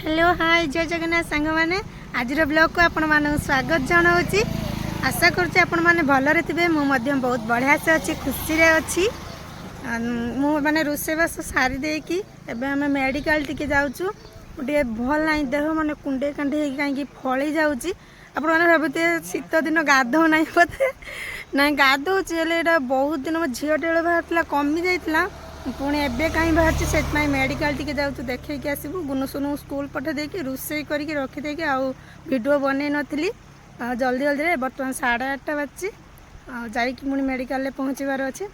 Hello hi जय जगन्नाथ सांग मैंने आज ब्लॉग को आपण मानक स्वागत जनाऊँगी। आशा करुँचे आपण मैंने भलरे थे मुझे बहुत बढ़िया से अच्छी खुशी अच्छी मैंने रोषेबास सारी देकी एवं आम मेडिकल टी जाऊँ गोटे भल ना देह मैंने कुंडे कांडे कहीं फली जाऊँगी आपण मैंने भावुए शीत दिन गाधो ना बोधे ना गाधोचे बहुत दिन मो झील टेल बाहर कमी जाइला पुणी एवं कहीं बाहर से मेडिकल टी जाऊँ देखी आसबू गुनु सुनु स्कूल पठे देकी रोषे करके रखीदे आउ वीडियो बन नी जल्दी जल्दी बर्तमान 8:30 बाजी पुणी मेडिकल पहुँचबार अच्छे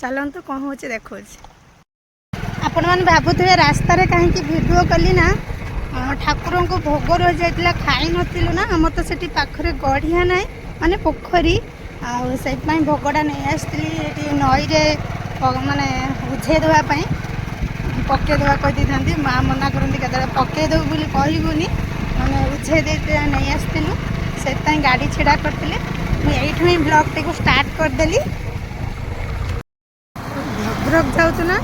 चलतु कौन हो देखा आपण मैंने भावुए रास्तार कहीं वीडियो कली ना ठाकुर को भोग रही जाता खाई नु ना आम तो से पाखे गढ़िया ना माने पोखरी से भोगटा नहीं आसती नईरे माने बुझे देवाई पकईदेवा कही था माँ मना करती के पकईदेव बोली कहबूनी मैंने बुझे नहीं आसलु से गाड़ी छिड़ा करते मुझे ब्लॉग टी स्टार्ट करदेली भद्रक जाऊँ ना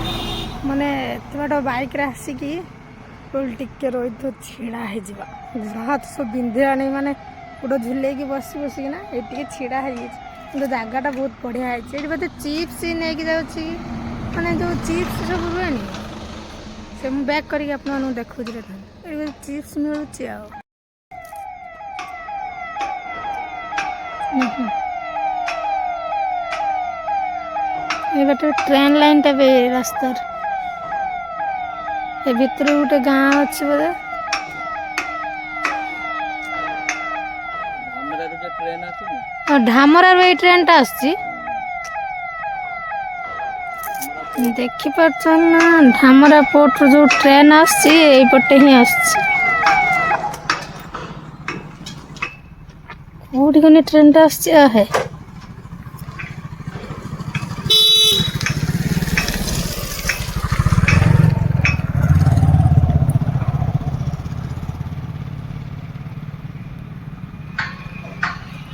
माने बाट बाइक आसिकी टिके रही तो छिड़ा हाथ सब बिंधा नहीं माने गोटे झुले बसी बसिकिना ये छिड़ा हो जगटा बहुत बढ़िया है बोधे चिप्स नहीं जाऊँगी मैंने जो चिप्स सब रुए से मुझे बैक करके आपको देखा चिप्स मिलूँ ये बाटे ट्रेन लाइन टा भी रास्तार ए भितर गोटे गाँव अच्छे बोधे ढामरार ये ट्रेन टा देखिपार ना ढामरा पोर्ट जो ट्रेन आसपटे ही आउटी कौन ट्रेन टा है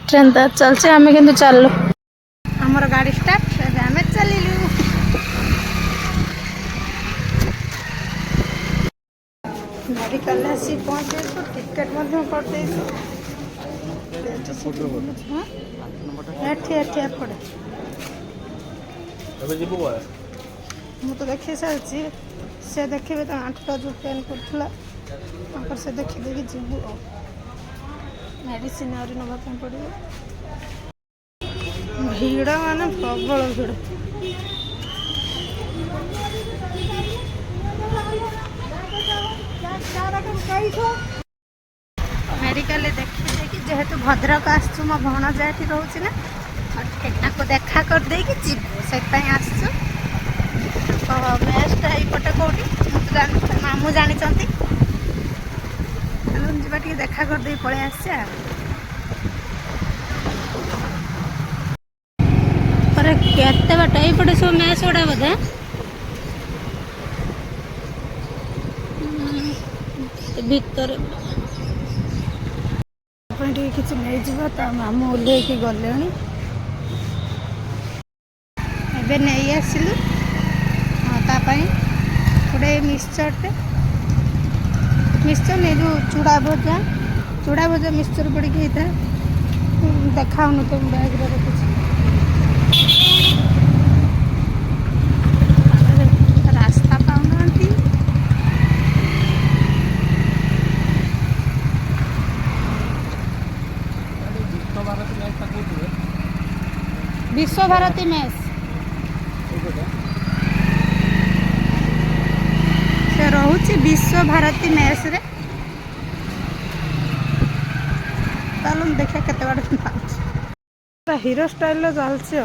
ट्रेन तो चलছে आम कि चलु आमर गाड़ी स्टार्ट आम चलू मेडिकल आसी पहुँचे टिकेट करते मुझे तो देखी सारी से देखिए तो आंटा जो पेन कर से देखी जीवु मेडिसिन आहरी नापी पड़ो भीड़ माने प्रबल भीड़ मेडिकल देखी जेहेतु भद्रक आसु मो भणज ये रोचे ना को देखा कर दे कि से मेसटा यपटे कौटी मामू जानी जावा देखा कर दे पड़े आसे केते बाट यपटे सब मेस गुड़ा बोधे भीतर किसी नहीं मामू ओह्लैक गले नहीं आसलु गोटे मिक्सचरटे मिक्सचर नहीं जो चूड़ा भजा मिक्सचर पड़ी होता देखा तो बैग रखी रास्ता पाऊना विश्व भारती मेस से रोचे विश्व भारती मेस रे चलो देखा केते बार हीरो स्टाइल चलছে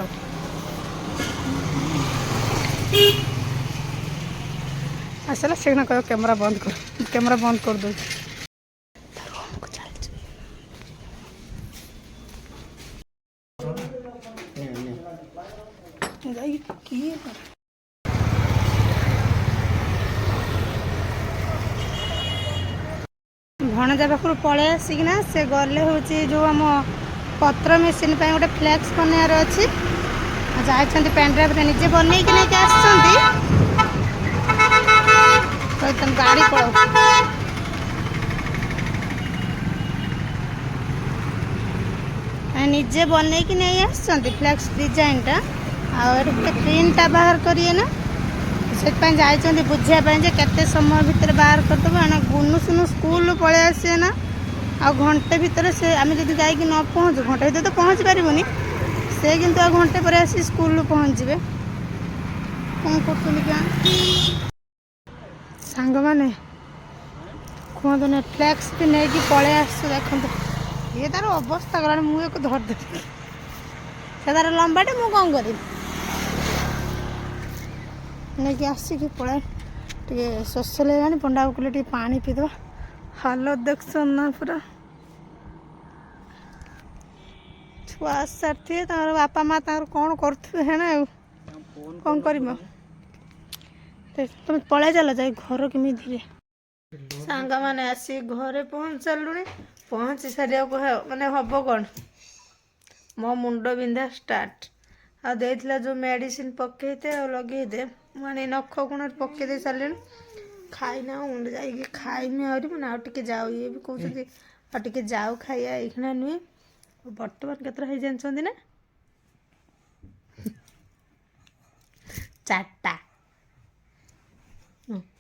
आसला से कह कैमरा बंद कर दो भणजा पाखु पलि आसिकिना से गले हूँ जो आम पत्र मेसीन गोटे फ्लेक्स बनार अच्छी जाइए पेनड्राइव निजे बनई कि नहीं गाड़ी पड़ा निजे बनैकी नहीं आसछन्ती फ्लेक्स डिजाइनटा और प्रिंटा बाहर करिए ना से जाइछन्ती बुझिया पय जे केते समय भितर बाहर करदबो ना गुनु सुनु स्कूल पळे आसे ना आ घंटे भितर से आम जब जाइए न पहुँचू घंटे भितर तो पहुँच पारबनी से किंतु आ घंटे पर आसी स्कूल पहुँचे कौन कर क्या सांग मैंने कहते ना फ्लेक्स भी नहीं कि पलि आस देखो ये तार अवस्था गला मुझे धरदे से तार लंबाटे मुझे कौन करी नहीं आसिक पलाए टे शोष लगे पंडा कहले पा पीद हालत देख ना पूरा छुआ सारी बापा माँ कौन करें ना कौन कर तुम पलै चल जाए घर केमी धीरे सांग मैंने आसी घरे पहुँच सारू पहुँची सारे माने हम कौन मो मुंड बिंधा स्टार्ट आ जो मेडिसिन पकईते लगे मुझे नख कोण पकई सारे खाईना मुंड जा खाईमी आहरी मैंने आगे जाऊ ये भी कहते आगे जाऊ खाइया ये नुहे बर्तमान केतरा जानते ना 4टा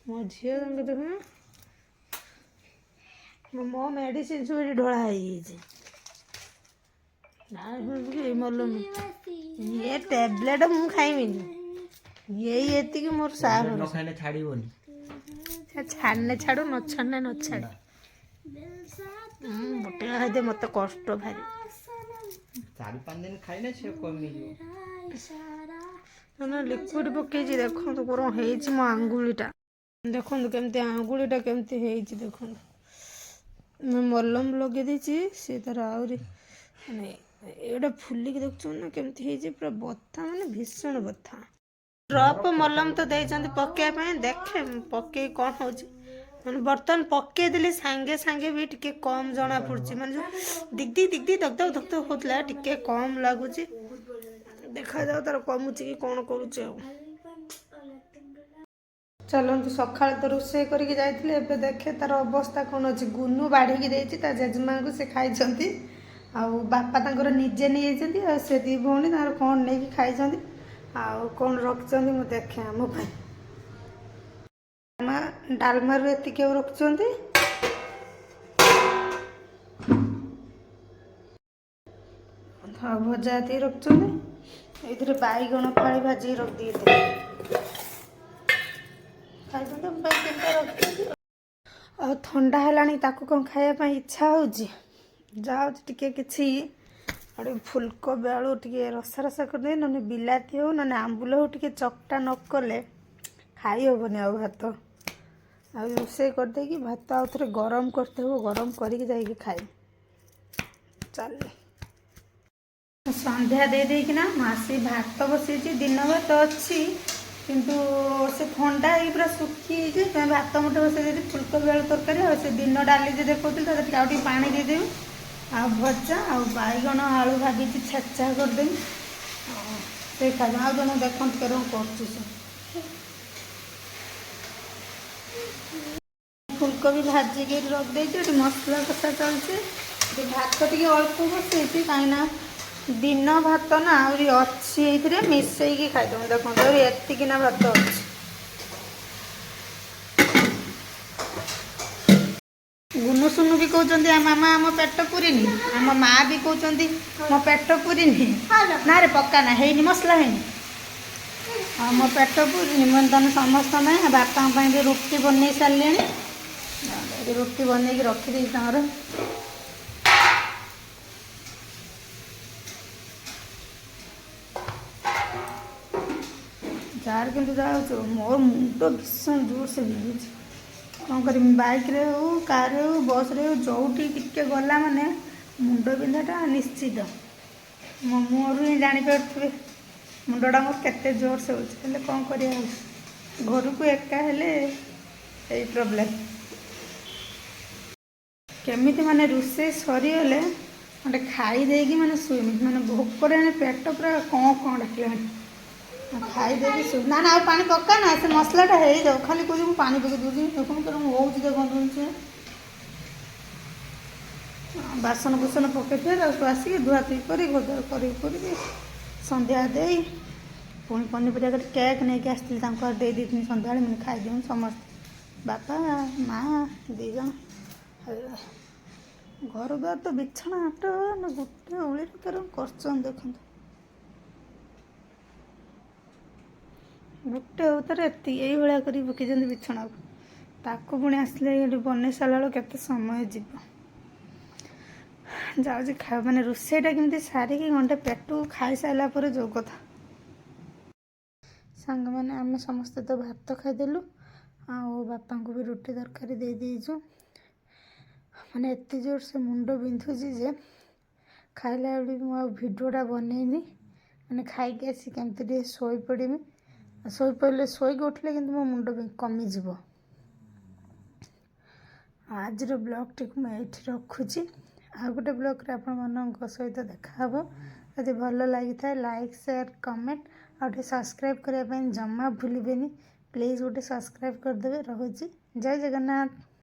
मो झी देख मो मेडिसिन सब ढोला मलम ये टैबलेट मु खाइबिनी ये मोर साहस छाड़ने छाड़ू न छाड़ने न छाड़े बटिया खाई मत कष्ट भारी 4-5 दिन खाइले से कमी ना लिक्विड पकई देखो कौन हो मो आंगुलीटा देखो केमती आंगुलीटा केमती हो देखो मलम लगे देची सी तार आहरी माने एटा फुलिक देखुन ना केमती हो पूरा बथा माने भीषण बथा ड्रप मलम तो देइचंती पकेया देखे पकई कौन हो मैंने बर्तमान पकई देली सांगे सांगे भी टिके कम जना पड़ी माने दिग्दी दिग्दी धक धक धक धक होता टिके कम लगुच देखा जाओ तार कमुच कि कौन करुचे चलते सका तो रोसे करके जाइए देखे तार अवस्था कौन अच्छी गुनु बाढ़ी देती जेजेमा को से खाई आउ बापा तक निजे नहीं जाती से दी भौणी तार कौन नहीं खाई आउ कौन रखिंट मुझे देखे आम डालमा रू एतिक रखिंट भजा ये रखिंट ये बैगण फाड़ी भाजी रख दी ठंडा है कौन खायापी इच्छा हो जाए कि फुलकोबी आलू टे रसा रसा कर ना बिलाती हो ना आंबुल हो टे चकटा न कले खाई हेनी आ भात रोसे करदे कि भात आउ थे गरम करते हो गरम करके खाई चल संध्या दे देना आसी भात बसई दिन भात अच्छी किंतु से ठंडा ही पूरा सुखी भात मुठे बसई फुलकोबी आलू तरकारी से दिन डाली जो देखते पानी देदेवी आ भजा आ बैगण आलू भाजी छेचा करदेवी से खा आ जन देखते कर फुलकोबी भाजी के रख दे मसला कषा चलती भात टे अल्प बसई कहीं दिन भात ना आहरी अच्छी मिसई खाईदे देखो एतिकिना भात अच्छी गुनु सुनु भी कहते मामा आम पेट पूरीनी आम माँ भी कहते मो पेट पूरीनी ना रे पक्का ना है मसला है मो पेट पूरीनी मुझे तुम समस्त बापा भी रुटी बन सारे रुटी बन रखी जार कि मोर मुंड भीषण जोर से बिगुच कौन कर बैक रे हो कार रे हो बस रे हो जो टिके गला माने मुंड बिंधाटा निश्चित मो मुहर ही जापे मुंडा मोर केते जोर से होले कौन कर घर को एका हेले यही प्रोब्लेम केमी माने रोसे सरीगले गोटे खाई देगी माने शुमी माने भोक पेट पूरा कौन कौन डाकिलानी खाई देगी शु ना ना पानी पका ना से मसलाटा हो जाओ खाली कह पानी पकई दूसरी देखो हो देखो ବାସନ କୁସନ ପକେଇଥିବେ ତାକୁ ଆସିକି ଧୁଆଧୁଇ କରି ଗୋଦର କରିକି ସନ୍ଧ୍ୟା ଦେଇ ପୁଣି ପନିପରିବା କାଟି କେକ୍ ନେଇକି ଆସିଥିଲି ତାଙ୍କୁ ଆଉ ଦେଇ ଦେଇଥିଲି ସନ୍ଧ୍ୟାବେଳେ ମୁଁ ଖାଇଦିଅନ୍ତୁ ସମସ୍ତେ ବାପା ମା 2 ଜଣ ଘର ଦ୍ୱାର ତ ବିଛଣା ହାଟ ନା ଗୋଟେ ଓଳିରେ ତାର କରୁଛନ୍ତି ଦେଖନ୍ତୁ ଗୋଟେ ଉତାରେ ଏତିକି ଏଇଭଳିଆ କରି ପକେଇଛନ୍ତି ବିଛଣାକୁ ତାକୁ ପୁଣି ଆସିଲେ ଏଠି ବନେଇ ସାରିଲା ବେଳକୁ କେତେ ସମୟ ଯିବ ଯାଉଛି ଖାଇବା ମାନେ ରୋଷେଇଟା କେମିତି ସାରିକି ଘଣ୍ଟେ ପେଟକୁ ଖାଇସାରିଲା ପରେ ଯୋଉ କଥା ସାଙ୍ଗମାନେ ଆମେ ସମସ୍ତେ ତ ଭାତ ଖାଇଦେଲୁ ଆଉ ବାପାଙ୍କୁ ବି ରୁଟି ତରକାରୀ ଦେଇ ଦେଇଛୁ ମାନେ ଏତେ ଜୋର ସେ ମୁଣ୍ଡ ବିନ୍ଧୁଛି ଯେ ଖାଇଲା ବେଳେ ମୁଁ ଆଉ ଭିଡ଼ିଓଟା ବନେଇନି ମାନେ ଖାଇକି ଆସି କେମିତି ଟିକେ ଶୋଇପଡ଼ିବି ଶୋଇପଡ଼ିଲେ ଶୋଇକି ଉଠିଲେ କିନ୍ତୁ ମୋ ମୁଣ୍ଡ କମିଯିବ ଆଜିର ବ୍ଲଗ୍ଟିକୁ ମୁଁ ଏଇଠି ରଖୁଛି ଆଉ ଗୋଟେ ବ୍ଲଗ୍ରେ ଆପଣମାନଙ୍କ ସହିତ ଦେଖାହେବ ଯଦି ଭଲ ଲାଗିଥାଏ ଲାଇକ୍ ସେୟାର କମେଣ୍ଟ ଆଉ ଟିକେ ସବସ୍କ୍ରାଇବ୍ କରିବା ପାଇଁ ଜମା ଭୁଲିବେନି ପ୍ଲିଜ୍ ଗୋଟେ ସବସ୍କ୍ରାଇବ୍ କରିଦେବେ ରହୁଛି ଜୟ ଜଗନ୍ନାଥ।